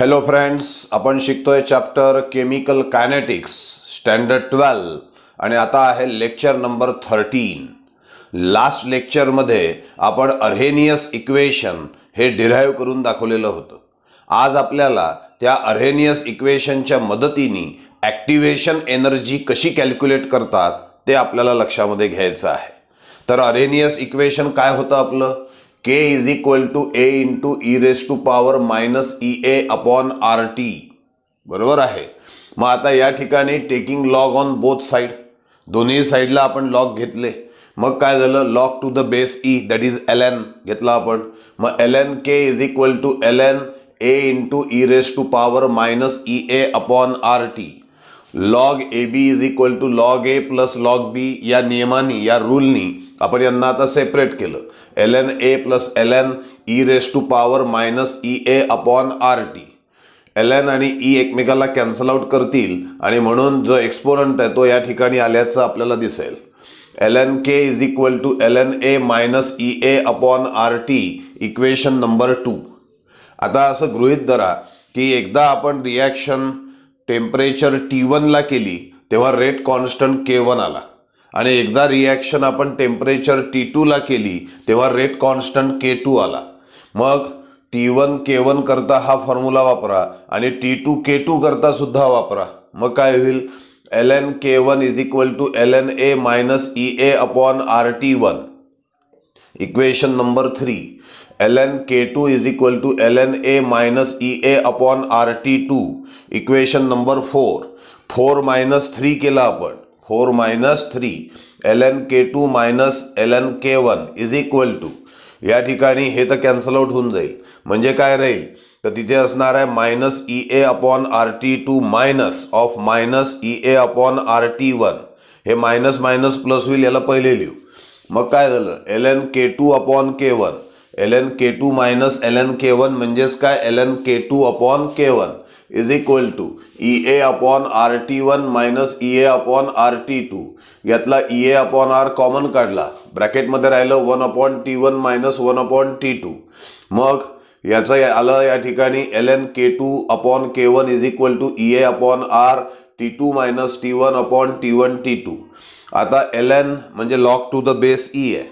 Hello friends, आपण शिकतोय chapter chemical kinetics standard 12 आणि आता आहे लेक्चर नंबर 13. लास्ट लेक्चरमध्ये आपण अर्हेनियस इक्वेशन हे डिराईव्ह करून दाखवलेलं होतं. आज आपल्याला त्या अर्हेनियस इक्वेशनच्या मदतीने ॲक्टिवेशन एनर्जी कशी कॅल्क्युलेट करतात ते आपल्याला लक्षामध्ये घ्यायचं आहे. तर अर्हेनियस इक्वेशन काय होतं आपलं? K is equal to A into e raise to power minus EA upon RT. बरोबर आहे. मग आता या ठिकाणी taking log on both side, दोन्ही साईडला आपण लॉग घेतले. मग काय झालं? Log to the base E that is ln घेतला आपण. मग ln K is equal to ln A into e raise to power minus EA upon RT. Log AB is equal to log A plus log B या नियमाने, या रूलनी आपण यांना आता separate केलं. ln A plus ln e raise to power minus EA upon RT. ln आणि E एकमेकाला cancel out करतील आणि म्हणून जो एक्सपोनंट आहे तो या ठिकाणी आल्याचं आपल्याला दिसेल. ln K is equal to ln A minus EA upon RT equation number 2. आता असं गृहीत धरा की एकदा आपण रिॲक्शन टेम्परेचर T1 ला केली तेव्हा रेट कॉन्स्टंट K1 आला, आणि एकदा रिॲक्शन आपण टेम्परेचर T2 ला केली तेव्हा रेट कॉन्स्टंट K2 आला. मग T1 K1 करता हा फॉर्म्युला वापरा आणि T2 K2 करता सुद्धा वापरा. मग काय होईल? ln K1 is equal to ln A minus EA upon RT1. Equation number 3. ln K2 is equal to ln A minus EA upon RT2. Equation number 4. 4 minus 3 केला आपण. 4 minus 3 ln K2 minus ln K1 is equal to, या ठिकाणी हे तर cancel out होऊन जाईल. म्हणजे काय राहील? तर तिथे असणार आहे minus EA upon RT2 minus of minus EA upon RT1. हे मायनस मायनस प्लस होईल, याला पहिले लिहू. मग काय झालं? ln K2 upon K1. ln K2 minus ln K1 म्हणजेच काय? ln K2 upon K1 is equal to EA upon RT1 minus EA upon RT2. यातला EA अपॉन R कॉमन काढला, ब्रॅकेटमध्ये राहिलं 1 upon T1 minus 1 upon T2. मग याचं आलं या ठिकाणी ln K2 upon K1 is equal to EA upon R T2 minus T1 upon T1 T2. आता ln म्हणजे log to the base E आहे.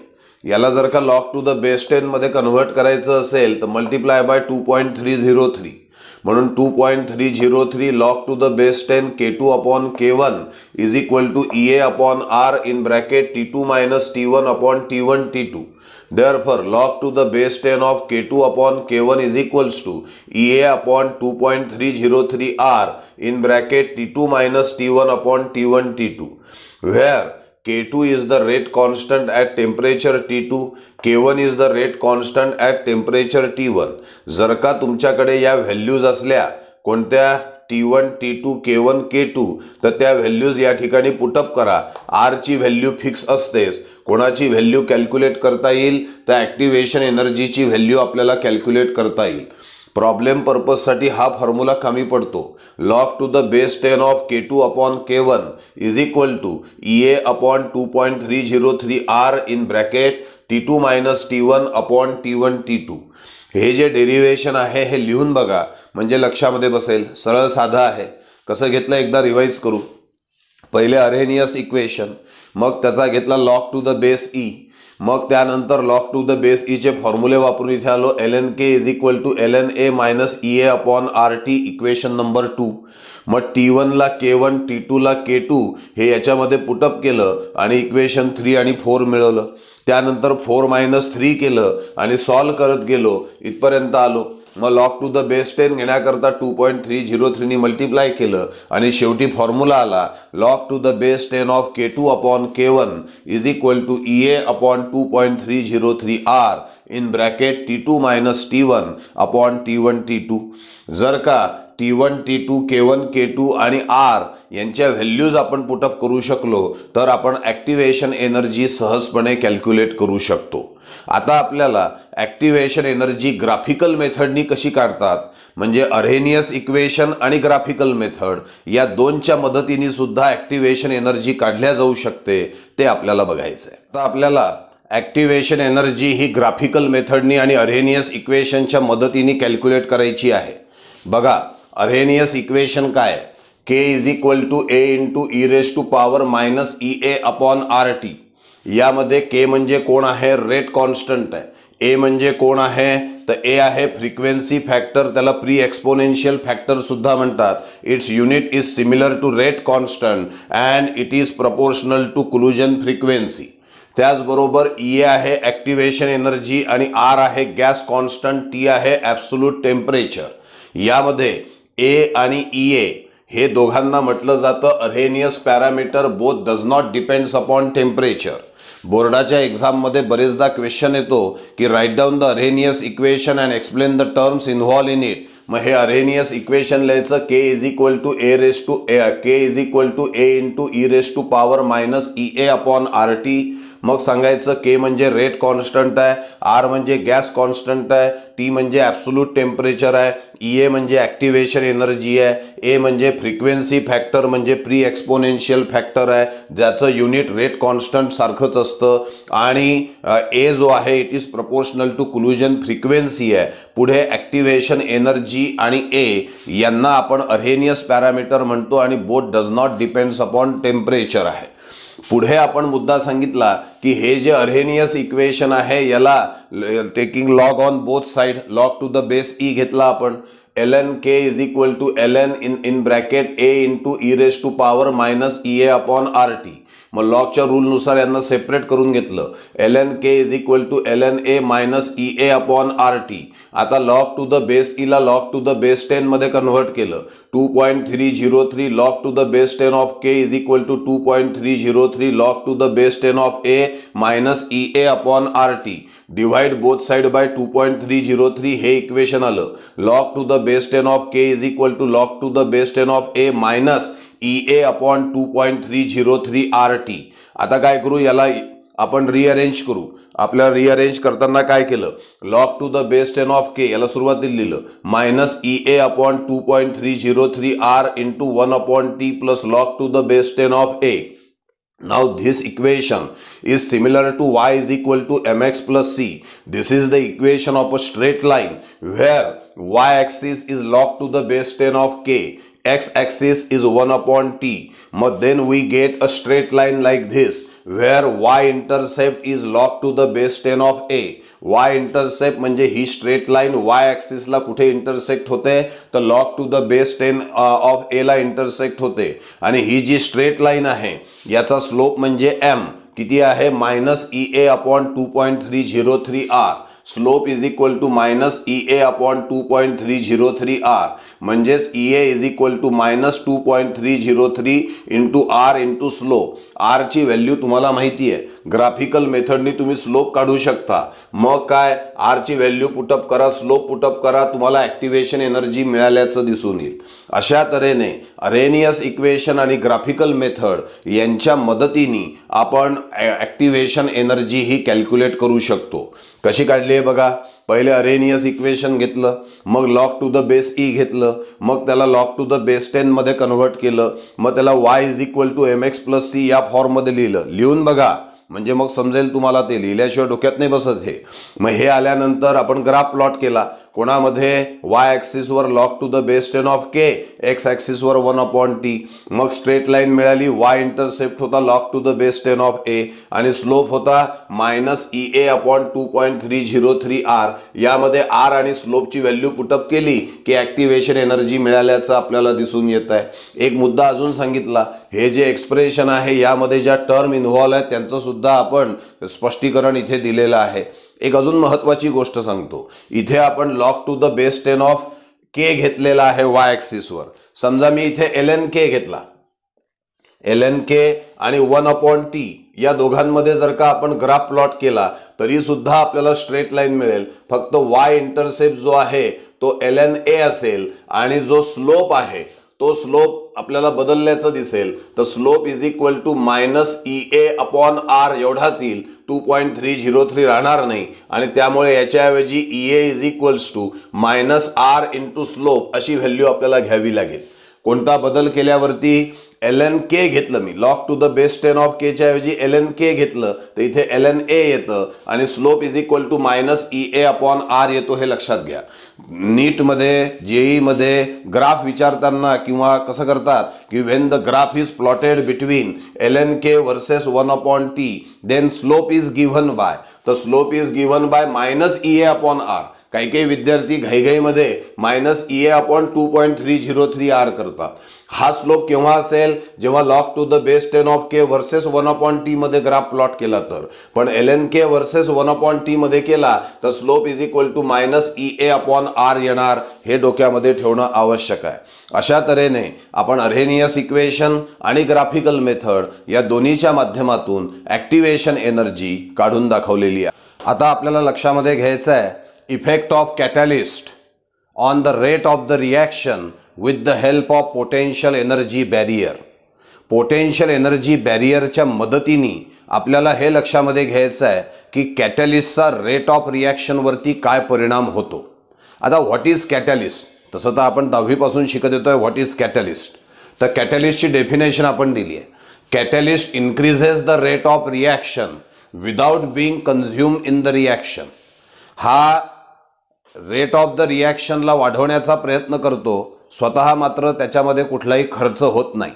याला जर का लॉग टू द बेस 10 मध्ये कन्व्हर्ट करायचं असेल तर मल्टिप्लाय बाय 2.303. म्हणून 2.303 log to the base 10 K2 upon K1 is equal to EA upon R in bracket T2 minus T1 upon T1 T2. Therefore log to the base 10 of K2 upon K1 is equals to EA upon 2.303 R in bracket T2 minus T1 upon T1 T2, where K2 is the rate constant at temperature T2, K1 is the rate constant at temperature T1. जर का तुमच्याकडे या values असल्या कोणत्या? T1 T2 K1 K2, तर त्या values या ठिकाणी पुटअप करा. R ची व्हॅल्यू फिक्स असतेच. कोणाची व्हॅल्यू कॅल्क्युलेट करता येईल? तर ॲक्टिवेशन एनर्जीची व्हॅल्यू आपल्याला कॅल्क्युलेट करता येईल. प्रॉब्लेम पर्पजसाठी हा फॉर्म्युला कमी पडतो. Log to the base 10 of K2 upon K1 is equal to EA upon 2.303 R in bracket T2 minus T1 upon T1 T2. हे जे डेरिव्हेशन आहे हे लिहून बघा, म्हणजे लक्षामध्ये बसेल. सरळ साधं आहे. कसं घेतलं एकदा रिवाइज करू. पहिले अर्हेनियस इक्वेशन, मग त्याचा घेतला log to the base E, मग त्यानंतर log to the base E चे फॉर्म्युले वापरून इथे आलो. ln K is equal to ln A minus EA upon RT equation number 2. मग T1 ला K1, T2 ला K2 हे याच्यामध्ये पुटअप केलं आणि इक्वेशन 3 आणि 4 मिळवलं. त्यानंतर 4 मायनस 3 केलं आणि सॉल्व करत गेलो, इथपर्यंत आलो. मग लॉग टू द बेस 10 घेण्याकरता 2.303 ने मल्टिप्लाय केलं आणि शेवटी फॉर्म्युला आला log to the base 10 of K2 upon K1 is equal to EA upon 2.303 R in bracket T2 minus T1 upon T1 T2. जर का T1 T2 K1 K2 आणि R यांच्या व्हॅल्यूज आपण पुटअप करू शकलो तर आपण ॲक्टिवेशन एनर्जी सहजपणे कॅल्क्युलेट करू शकतो. आता आपल्याला ॲक्टिवेशन एनर्जी ग्राफिकल मेथडनी कशी काढतात, म्हणजे अर्हेनियस इक्वेशन आणि ग्राफिकल मेथड या दोनच्या मदतीने सुद्धा ॲक्टिवेशन एनर्जी काढल्या जाऊ शकते, ते आपल्याला बघायचं आहे. आता आपल्याला ॲक्टिवेशन एनर्जी ही ग्राफिकल मेथडनी आणि अर्हेनियस इक्वेशनच्या मदतीने कॅल्क्युलेट करायची आहे. बघा अर्हेनियस इक्वेशन काय आहे? K is equal to a into e raise to power minus E A upon R t. यामध्ये के म्हणजे कोण आहे? रेट कॉन्स्टंट आहे. ए म्हणजे कोण आहे? तर ए आहे फ्रिक्वेन्सी फॅक्टर, त्याला प्री एक्सपोनेन्शियल फॅक्टर सुद्धा म्हणतात. Its unit is similar to rate constant and it is proportional to collision frequency. त्याचबरोबर ई आहे ॲक्टिवेशन एनर्जी आणि आर आहे गॅस कॉन्स्टंट, टी आहे ॲब्सोल्यूट टेम्परेचर. यामध्ये ए आणि ई ए हे दोघांना म्हटलं जातं Arrhenius parameter both does not depends upon temperature. बोर्डाच्या एक्झाममध्ये बरेचदा क्वेश्चन येतो की write down the Arrhenius equation and explain the terms involve in it. मग हे अर्हेनियस इक्वेशन लिहायचं k is equal to a raise to k is equal to a into e raise to power minus E A upon R T. मग सांगायचं k म्हणजे rate constant आहे, r म्हणजे gas constant आहे, t म्हणजे absolute temperature आहे, e a म्हणजे activation energy आहे, ए म्हणजे फ्रिक्वेन्सी फॅक्टर म्हणजे प्री एक्सपोनेन्शियल फॅक्टर आहे ज्याचं युनिट रेट कॉन्स्टंट सारखंच असतं, आणि ए जो आहे it is proportional to collision frequency आहे. पुढे ॲक्टिवेशन एनर्जी आणि ए यांना आपण अर्हेनियस पॅरामीटर म्हणतो आणि both does not depends upon temperature आहे. पुढे आपण मुद्दा सांगितला की हे जे अर्हेनियस इक्वेशन आहे याला taking log on both side, log to the base e घेतला आपण. ln k is equal to ln in bracket A into e raise to power minus E A upon R T. मग लॉगच्या रूलनुसार यांना separate करून घेतलं. ln k is equal to ln A minus E A upon R T. आता log to the base ईला log to the base 10 मध्ये convert केलं. 2.303 log to the base 10 of k is equal to 2.303 log to the base 10 of a minus E A upon R T. Divide both side by 2.303 हे equation आलं. Log to the base 10 of k is equal to log to the base 10 of a minus E A upon 2.303 R T. आता काय करू, याला आपण rearrange करू. आपल्याला rearrange करताना काय केलं, log to the base 10 of k याला सुरुवातीला लिहिलं minus E A upon 2.303 r into 1 upon t plus log to the base 10 of a. Now this equation is similar to y is equal to mx plus c. This is the equation of a straight line where y axis is log to the base 10 of k, x axis is 1 upon t. But then we get a straight line like this where y intercept is log to the base 10 of a. y intercept म्हणजे ही straight line y ॲक्सिसला कुठे intercept होते, तर log to the base 10 of a ला intercept होते. आणि ही जी straight line आहे याचा स्लोप म्हणजे m किती आहे, minus E A upon 2.303 r. Slope is equal to minus E A upon 2.303 r. म्हणजेच e a is equal to minus 2.303 into r into slope. आरची व्हॅल्यू तुम्हाला माहिती आहे, ग्राफिकल मेथडनी तुम्ही स्लोप काढू शकता. मग काय, आरची व्हॅल्यू पुटअप करा, स्लोप पुटअप करा, तुम्हाला ॲक्टिवेशन एनर्जी मिळाल्याचं दिसून येईल. अशा तऱ्हेने अर्हेनियस इक्वेशन आणि ग्राफिकल मेथड यांच्या मदतीने आपण ॲक्टिवेशन एनर्जी ही कॅल्क्युलेट करू शकतो. कशी काढली आहे बघा. पहिले अर्हेनियस इक्वेशन घेतलं, मग log to the base E घेतलं, मग त्याला लॉग टू द बेस 10 मध्ये कन्व्हर्ट केलं, मग त्याला y is equal to m x plus c या फॉर्ममध्ये लिहिलं. लिहून बघा म्हणजे मग समजेल तुम्हाला, ते लिहिल्याशिवाय डोक्यात नाही बसत हे. मग हे आल्यानंतर आपण ग्राफ प्लॉट केला. कोणामध्ये, y ॲक्सिसवर log to the base 10 of k, x ॲक्सिसवर 1 अपॉन टी. मग स्ट्रेट लाईन मिळाली, y इंटरसेप्ट होता log to the base 10 of a आणि स्लोप होता मायनस ई ए अपॉन 2.303 आर. यामध्ये आर आणि स्लोपची व्हॅल्यू पुटअप केली की ॲक्टिवेशन एनर्जी मिळाल्याचं आपल्याला दिसून येत आहे. एक मुद्दा अजून सांगितला, हे जे एक्सप्रेशन आहे यामध्ये ज्या टर्म इन्व्हॉल्व आहेत त्यांचं सुद्धा आपण स्पष्टीकरण इथे दिलेलं आहे. एक अजून महत्त्वाची गोष्ट सांगतो, इथे आपण log to the base 10 of k घेतलेला आहे y ॲक्सिसवर. समजा मी इथे ln k घेतला, ln k आणि 1 अपॉन टी या दोघांमध्ये जर का आपण ग्राफ प्लॉट केला तरी सुद्धा आपल्याला स्ट्रेट लाईन मिळेल. फक्त y इंटरसेप्ट जो आहे तो ln a असेल आणि जो स्लोप आहे तो स्लोप आपल्याला बदलल्याचं दिसेल. तर slope is equal to minus E A upon r एवढाच येईल, 2.303 राहणार नाही. आणि त्यामुळे याच्याऐवजी e a is equals to minus r into slope अशी व्हॅल्यू आपल्याला घ्यावी लागेल. कोणता बदल केल्यावरती, ln k घेतलं मी, log to the base 10 of k च्या ऐवजी ln k घेतलं तर इथे ln a येतं आणि slope is equal to minus EA upon R येतो, हे लक्षात घ्या. नीटमध्ये जेईमध्ये ग्राफ विचारताना किंवा कसं करतात की when the graph is plotted between ln k versus 1 upon t then slope is given by, तर slope is given by minus EA upon R. काही काही विद्यार्थी घाईघाईमध्ये मायनस EA अपॉन 2.303R करतात. हा स्लोप केव्हा असेल, जेव्हा log to the base 10 of k versus 1 upon t मध्ये ग्राफ प्लॉट केला तर. पण ln k versus 1 upon t मध्ये केला तर slope is equal to minus EA upon R येणार, हे डोक्यामध्ये ठेवणं आवश्यक आहे. अशा तऱ्हेने आपण अर्हेनियस इक्वेशन आणि ग्राफिकल मेथड या दोन्हीच्या माध्यमातून ॲक्टिवेशन एनर्जी काढून दाखवलेली आहे. आता आपल्याला लक्षामध्ये घ्यायचं आहे effect of catalyst on the rate of the reaction with the help of potential energy barrier. Potential energy बॅरियरच्या मदतीने आपल्याला हे लक्षामध्ये घ्यायचं आहे की कॅटॅलिस्टचा रेट ऑफ रिॲक्शनवरती काय परिणाम होतो. आता व्हॉट इज कॅटॅलिस्ट, तसं तर आपण 10वीपासून शिकत येतोय व्हॉट इज कॅटॅलिस्ट. तर कॅटॅलिस्टची डेफिनेशन आपण दिली आहे. Catalyst increases the rate of reaction without being consume in the reaction. हा रेट ऑफ द रिॲक्शनला वाढवण्याचा प्रयत्न करतो, स्वतः मात्र त्याच्यामध्ये कुठलाही खर्च होत नाही.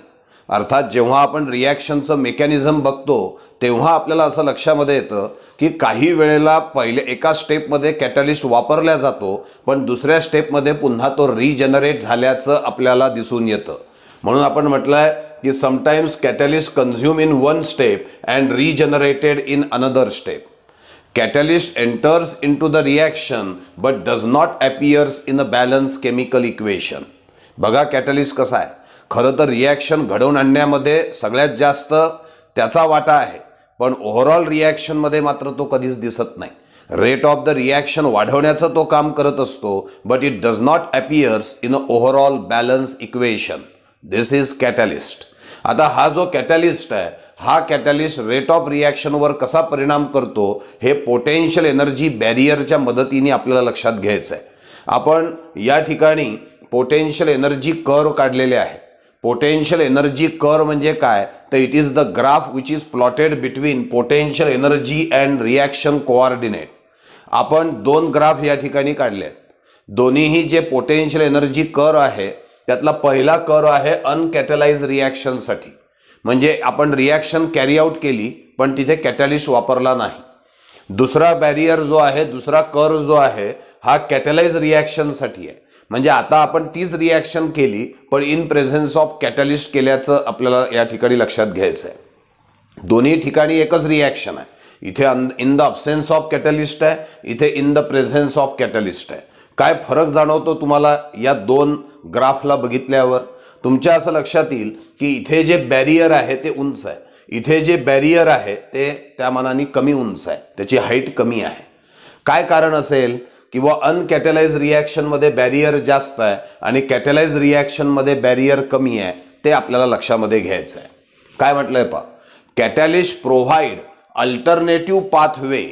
अर्थात जेव्हा आपण रिॲक्शनचं मेकॅनिझम बघतो तेव्हा आपल्याला असं लक्षामध्ये येतं की काही वेळेला एका स्टेपमध्ये कॅटॅलिस्ट वापरला जातो पण दुसऱ्या स्टेपमध्ये पुन्हा तो रिजनरेट झाल्याचं आपल्याला दिसून येतं. म्हणून आपण म्हटलंय की sometimes catalyst consume in one step and regenerated in another step. Catalyst enters into the reaction but does not appears in a balanced chemical equation. बघा कॅटॅलिस्ट कसा आहे, खरं तर रिॲक्शन घडवून आणण्यामध्ये सगळ्यात जास्त त्याचा वाटा आहे, पण ओव्हरऑल रिॲक्शनमध्ये मात्र तो कधीच दिसत नाही. रेट ऑफ द रिॲक्शन वाढवण्याचं तो काम करत असतो but it does not appears in a overall balance equation. This is catalyst. आता हा जो कॅटॅलिस्ट आहे हा कॅटॅलिस्ट रेट ऑफ रिॲक्शनवर कसा परिणाम करतो हे पोटेन्शियल एनर्जी बॅरियरच्या मदतीने आपल्याला लक्षात घ्यायचं आहे. आपण या ठिकाणी पोटेन्शियल एनर्जी कर्व काढलेले आहे. पोटेन्शियल एनर्जी कर्व म्हणजे काय, तर it is the graph which is plotted between potential energy and reaction coordinate. आपण दोन ग्राफ या ठिकाणी काढले आहेत. दोन्हीही जे पोटेन्शियल एनर्जी कर्व आहे त्यातला पहिला कर्व आहे अनकॅटलाइज रिॲक्शनसाठी, म्हणजे आपण रिॲक्शन कॅरी आउट केली पण तिथे कॅटॅलिस्ट वापरला नाही. दुसरा बॅरियर जो आहे, दुसरा कर्व जो आहे हा कॅटलाइज रिॲक्शनसाठी आहे, म्हणजे आता आपण तीच रिॲक्शन केली पण इन प्रेझेन्स ऑफ कॅटॅलिस्ट केल्याचं आपल्याला या ठिकाणी लक्षात घ्यायचं आहे. दोन्ही ठिकाणी एकच रिॲक्शन आहे. इथे in the absence of catalyst आहे, इथे in the presence of catalyst आहे. काय फरक जाणवतो तुम्हाला या दोन ग्राफला बघितल्यावर? तुमच्या असं लक्षात येईल की इथे जे बॅरियर आहे ते उंच आहे, इथे जे बॅरियर आहे ते त्या मानाने कमी उंच आहे, त्याची हाईट कमी आहे. काय कारण असेल? किंवा अनकॅटलाइज रिॲक्शनमध्ये बॅरियर जास्त आहे आणि कॅटलाइज रिॲक्शनमध्ये बॅरियर कमी आहे, ते आपल्याला लक्षामध्ये घ्यायचं आहे. काय म्हटलंय पहा, catalyst provide alternative pathway.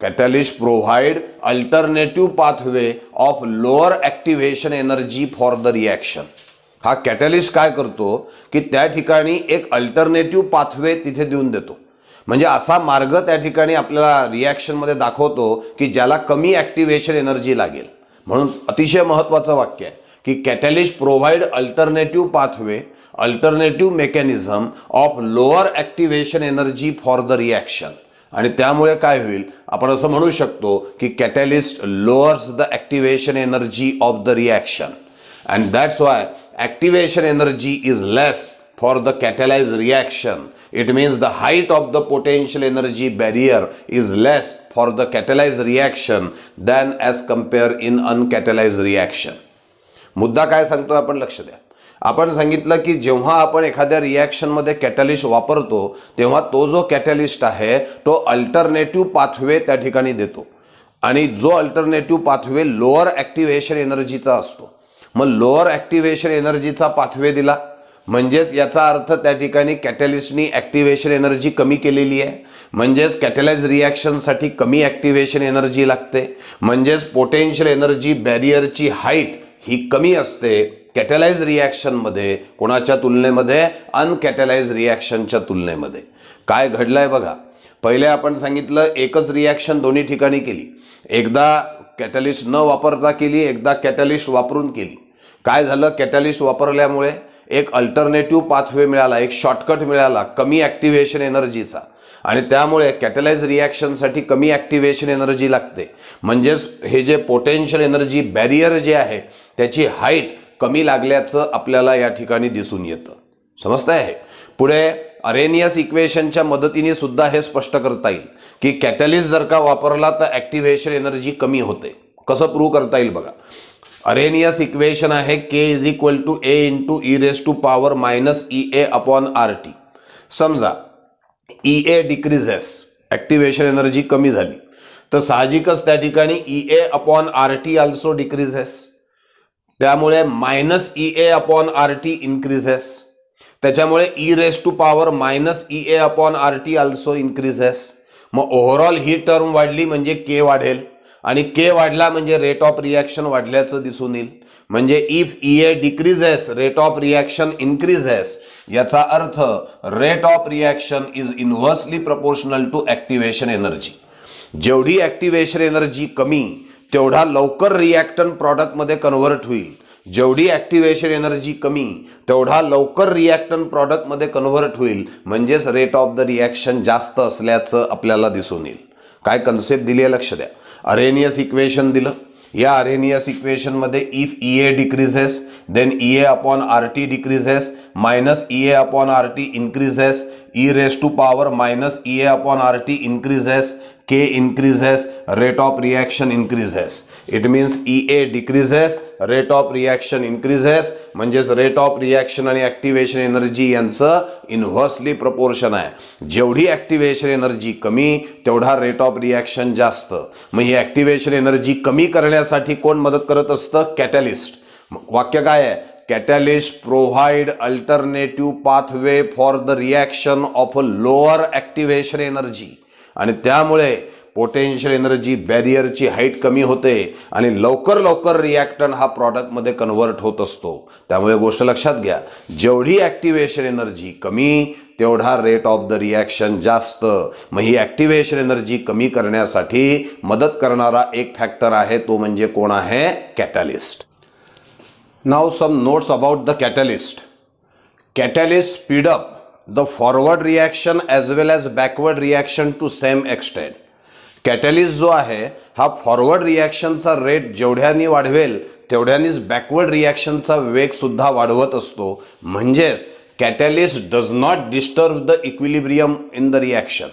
Catalyst provide alternative pathway of lower activation energy for the reaction. हा कॅटॅलिस्ट काय करतो की त्या ठिकाणी एक अल्टरनेटिव्ह पाथवे तिथे देऊन देतो, म्हणजे असा मार्ग त्या ठिकाणी आपल्याला रिॲक्शनमध्ये दाखवतो की ज्याला कमी ॲक्टिवेशन एनर्जी लागेल. म्हणून अतिशय महत्त्वाचं वाक्य आहे की catalyst provide alternative pathway, alternative mechanism of lower activation energy for the reaction. आणि त्यामुळे काय होईल, आपण असं म्हणू शकतो की catalyst lowers the activation energy of the reaction and that's why activation energy is less for the catalyse reaction. It means the height of the potential energy barrier is less for the catalyse reaction than as compare in uncatalyse reaction. मुद्दा काय सांगतो आपण लक्ष द्या. आपण सांगितलं की जेव्हा आपण एखाद्या रिॲक्शनमध्ये कॅटॅलिस्ट वापरतो तेव्हा तो जो कॅटॅलिस्ट आहे तो अल्टरनेटिव्ह पाथवे त्या ठिकाणी देतो आणि जो अल्टरनेटिव्ह पाथवे लोअर ॲक्टिवेशन एनर्जीचा असतो. मग लोअर ॲक्टिवेशन एनर्जीचा पाथवे दिला म्हणजेच याचा अर्थ त्या ठिकाणी कॅटॅलिस्टनी ॲक्टिवेशन एनर्जी कमी केलेली आहे, म्हणजेच कॅटलाइज रिॲक्शनसाठी कमी ॲक्टिवेशन एनर्जी लागते, म्हणजेच पोटेन्शियल एनर्जी बॅरियरची हाईट ही कमी असते. कॅटलाइज रिॲक्शनमध्ये कोणाच्या तुलनेमध्ये, अनकॅटलाइज रिॲक्शनच्या तुलनेमध्ये. काय घडलंय बघा. पहिले आपण सांगितलं एकच रिॲक्शन दोन्ही ठिकाणी केली, एकदा कॅटलिस्ट न वापरता केली, एकदा कॅटलिस्ट वापरून केली. काय झालं, कॅटलिस्ट वापरल्यामुळे एक अल्टरनेटिव्ह पाथवे मिळाला, एक शॉर्टकट मिळाला कमी ॲक्टिव्हेशन एनर्जीचा, आणि त्यामुळे कॅटलाइज रिॲक्शनसाठी कमी ॲक्टिव्हेशन एनर्जी लागते. म्हणजेच हे जे पोटेन्शियल एनर्जी बॅरियर जे आहे त्याची हाईट कमी लागल्याचं आपल्याला या ठिकाणी दिसून येतं. समजतंय हे. पुढे अरेनियस इक्वेशनच्या मदतीने सुद्धा हे स्पष्ट करता येईल की कॅटलिस्ट जर का वापरला तर ॲक्टिव्हेशन एनर्जी कमी होते. कसं प्रूव्ह करता येईल बघा. अरेनियस इक्वेशन आहे K is equal to A into e raise to power minus EA upon RT. समजा EA डिक्रीजेस, ॲक्टिव्हेशन एनर्जी कमी झाली, तर साहजिकच त्या ठिकाणी EA upon RT also decreases. त्यामुळे minus EA upon RT increases. त्याच्यामुळे e raise to power minus EA upon RT also increases. मग ओव्हरऑल ही टर्म वाढली म्हणजे K वाढेल, आणि K वाढला म्हणजे रेट ऑफ रिॲक्शन वाढल्याचं दिसून येईल. म्हणजे if EA decreases rate of reaction increases. याचा अर्थ rate of reaction is inversely proportional to activation energy. जेवढी ॲक्टिव्हेशन एनर्जी कमी तेवढा लवकर रिॲक्टंट प्रॉडक्टमध्ये कन्व्हर्ट होईल. जेवढी ॲक्टिव्हेशन एनर्जी कमी तेवढा लवकर रिॲक्टंट प्रॉडक्टमध्ये कन्व्हर्ट होईल. म्हणजेच रेट ऑफ द रिॲक्शन जास्त असल्याचं आपल्याला दिसून येईल. काय कन्सेप्ट दिली आहे लक्ष द्या. अरेनियस इक्वेशन दिलं. या अरेनियस इक्वेशनमध्ये if EA decreases then EA upon RT decreases, minus EA upon RT increases, e raise to power minus EA upon RT increases, K increases, rate of reaction increases. It means EA decreases, rate of reaction increases. म्हणजेच rate of reaction आणि activation energy यांचं inversely proportion आहे. जेवढी activation energy कमी तेवढा rate of reaction जास्त. मग ही activation energy कमी करण्यासाठी कोण मदत करत असतं? कॅटलिस्ट. वाक्य काय आहे? Catalyst provide alternative pathway for the reaction of a lower activation energy. आणि त्यामुळे पोटेन्शियल एनर्जी बॅरियरची हाईट कमी होते आणि लवकर लवकर रिॲक्टंट हा प्रॉडक्टमध्ये कन्व्हर्ट होत असतो. त्यामुळे गोष्ट लक्षात घ्या, जेवढी ॲक्टिव्हेशन एनर्जी कमी तेवढा रेट ऑफ द रिॲक्शन जास्त. मग ही ॲक्टिव्हेशन एनर्जी कमी करण्यासाठी मदत करणारा एक फॅक्टर आहे, तो म्हणजे कोण आहे? Catalyst. Now some notes about the catalyst. Catalyst speed up the forward reaction as well as backward reaction to same extent. Catalyst जो आहे हा फॉरवर्ड रिॲक्शनचा रेट जेवढ्यानी वाढवेल तेवढ्यानीच बॅकवर्ड रिॲक्शनचा वेग सुद्धा वाढवत असतो. म्हणजेच catalyst does not disturb the equilibrium in the reaction.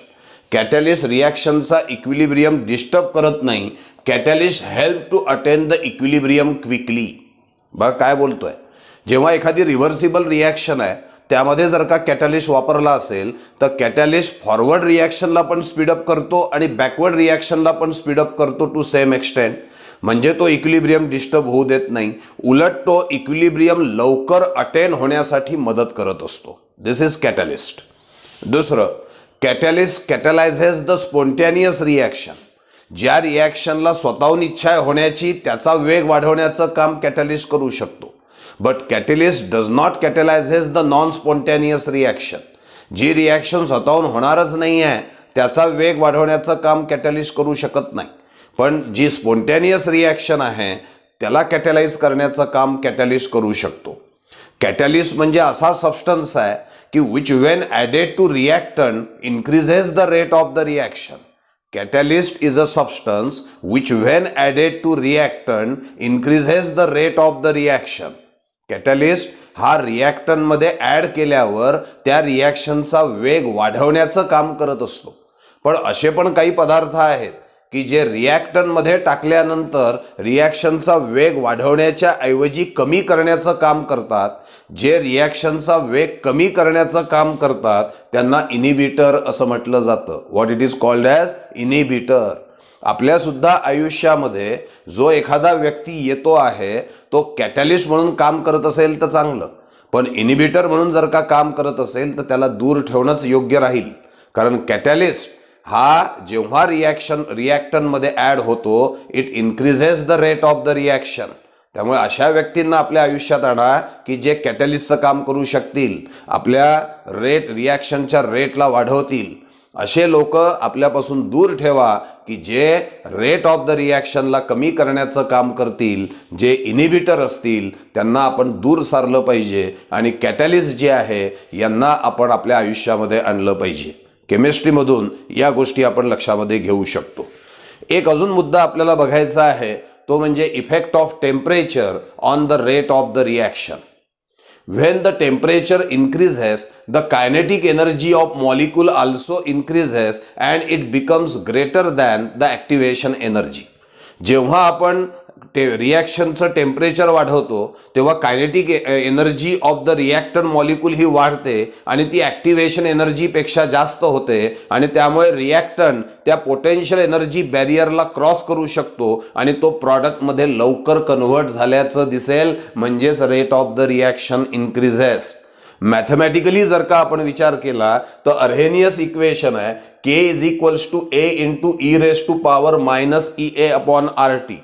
Catalyst रिॲक्शनचा इक्विलिब्रियम डिस्टर्ब करत नाही. Catalyst help to attain the equilibrium quickly. बघा काय बोलतोय. जेव्हा एखादी रिव्हर्सिबल रिॲक्शन आहे त्यामध्ये जर का कॅटलिस्ट वापरला असेल तर कॅटलिस्ट फॉरवर्ड रिॲक्शनला पण स्पीडअप करतो आणि बॅकवर्ड रिॲक्शनला पण स्पीडअप करतो टू सेम एक्सटेंट. म्हणजे तो इक्विलिब्रियम डिस्टर्ब होऊ देत नाही, उलट तो इक्विलिब्रियम लवकर अटेन होण्यासाठी मदत करत असतो. दिस इज कॅटलिस्ट. दुसरं, कॅटलिस्ट कॅटलायझेस द स्पॉन्टेनियस रिॲक्शन. ज्या रिॲक्शनला स्वतःहून इच्छा होण्याची त्याचा वेग वाढवण्याचं काम कॅटलिस्ट करू शकतो. But catalyst does not catalyses the non spontaneous reaction. जी रिॲक्शन स्वतःहून होणारच नाही आहे त्याचा वेग वाढवण्याचं काम कॅटलिस्ट करू शकत नाही. पण जी स्पॉन्टेनियस रिॲक्शन आहे त्याला कॅटलाइज करण्याचं काम कॅटलिस्ट करू शकतो. कॅटलिस्ट म्हणजे असा सबस्टन्स आहे की which when added to reactant increases the rate of the reaction. Catalyst is a substance which when added to reactant increases the rate of the reaction. Catalyst हा रिॲक्टंट मध्ये add केल्यावर त्या रिॲक्शनचा वेग वाढवण्याचं काम करत असतो. पण असे पण काही पदार्थ आहेत की जे रिॲक्टंट मध्ये टाकल्यानंतर रिॲक्शनचा वेग वाढवण्याच्या ऐवजी कमी करण्याचं काम करतात. जे रिॲक्शनचा वेग कमी करण्याचं काम करतात त्यांना इनिबिटर असं म्हटलं जातं. What it is called as inhibitor. आपल्या सुद्धा आयुष्यामध्ये जो एखादा व्यक्ती येतो आहे तो कॅटलिस्ट म्हणून काम करत असेल तर चांगलं, पण इनिबिटर म्हणून जर का काम करत असेल तर त्याला दूर ठेवणंच योग्य राहील. कारण कॅटलिस्ट हा जेव्हा रिॲक्टंटमध्ये ॲड होतो it increases the rate of the reaction. त्यामुळे अशा व्यक्तींना आपल्या आयुष्यात आणा की जे कॅटलिस्टचं काम करू शकतील, आपल्या रिॲक्शनच्या रेटला वाढवतील. असे लोक आपल्यापासून दूर ठेवा की जे रेट ऑफ द रिॲक्शनला कमी करण्याचं काम करतील. जे इनिबिटर असतील त्यांना आपण दूर सारलं पाहिजे आणि कॅटलिस्ट जे आहे यांना आपण आपल्या आयुष्यामध्ये आणलं पाहिजे. केमिस्ट्रीमधून या गोष्टी आपण लक्षामध्ये घेऊ शकतो. एक अजून मुद्दा आपल्याला बघायचा आहे, तो म्हणजे effect of temperature on the rate of the reaction. When the temperature increases, the kinetic energy of molecule also increases and it becomes greater than the activation energy. जेव्हा आपण रिॲक्शनचं टेम्परेचर वाढवतो तेव्हा kinetic energy of the reactant molecule ही वाढते आणि ती activation एनर्जीपेक्षा जास्त होते आणि त्यामुळे रिॲक्टंट त्या पोटेन्शियल एनर्जी बॅरियरला क्रॉस करू शकतो आणि तो प्रॉडक्टमध्ये लवकर कन्व्हर्ट झाल्याचं दिसेल, म्हणजेच rate of the reaction increases. Mathematically जर का आपण विचार केला तर अर्हेनियस इक्वेशन आहे K is equals to A into e raise to power minus EA upon RT.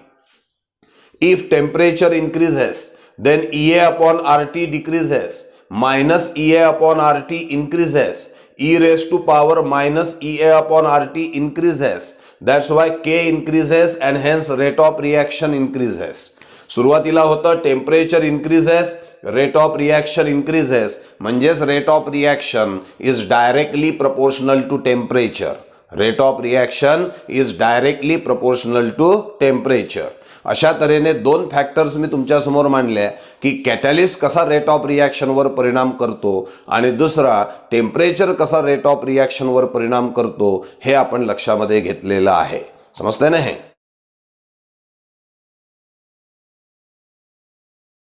If temperature increases, then EA upon RT decreases, minus EA upon RT increases, e raised to power minus EA upon RT increases. That's why K increases and hence rate of reaction increases. सुरुवातीला होतं temperature increases, rate of reaction increases, म्हणजेच rate of reaction is directly proportional to temperature. Rate of reaction is directly proportional to temperature. अशा तऱ्हेने दोन factors मी तुमच्या समोर मांडले की कॅटलिस्ट कसा रेट ऑफ रिॲक्शनवर परिणाम करतो आणि दुसरा टेम्परेचर कसा रेट ऑफ रिॲक्शनवर परिणाम करतो हे आपण लक्षामध्ये घेतलेलं आहे. समजतंय ना हे?